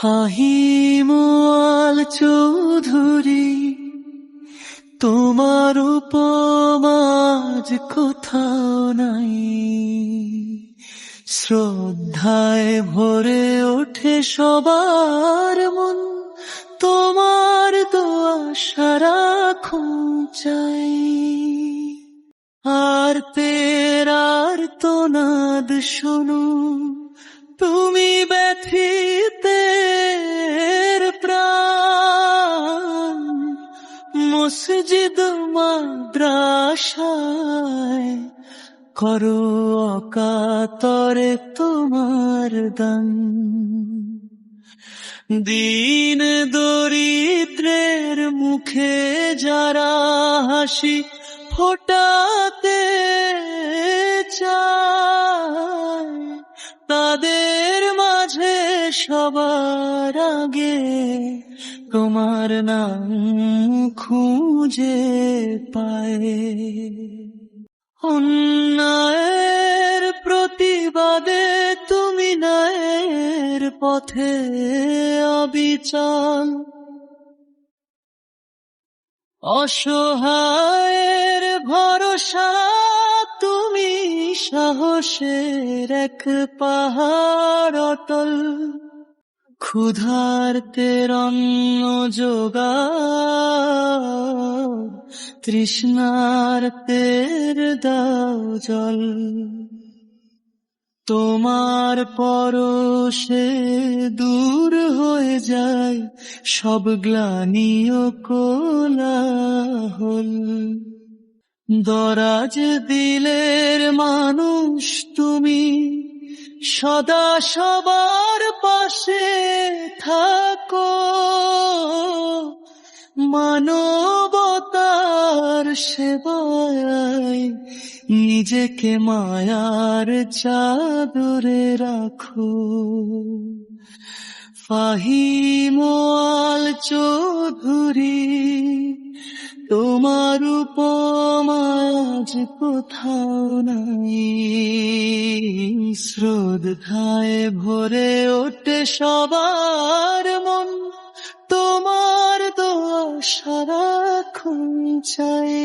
ফাহিমুয়াল চৌধুরী, তোমার উপমাজ কোথাও নাই। শ্রদ্ধায় ভরে ওঠে সবার মন, তোমার দোয়া সারাক্ষণ চাই। আর তেরার তোনাদ শোনো, তুমি ব্যথিতের প্রাণ। মসজিদ মাদ্রাসায় করো অকাতরে তোমার দান। দীন দরিদ্রের মুখে যারা হাসি ফোটাতে চায়, তাদের মাঝে সবার আগে তোমার নাম খুঁজে পায়। অন্যায়ের প্রতিবাদে তুমি ন্যায়ের পথে অবিচল। অসহায়ের ভরসা তুমি, সাহসের এক পাহাড় অটল। ক্ষুধার্তের অন্ন যোগাও, তৃষ্ণার্তের দাও জল। তোমার পরশে দূর হয়ে যায় সব গ্লানি ও কোলাহল। দরাজ দিলের মানুষ তুমি, সদা সবার পাশে থাকো। মানবতার সেবায় নিজেকে মায়ার চাদরে রাখো। ফাহিমুয়াল চৌধুরী, তোমার উপমাজ কোথাও নাই। শ্রদ্ধায় ভরে ওঠে সবার মন, তোমার দোয়া সারাক্ষণ চাই।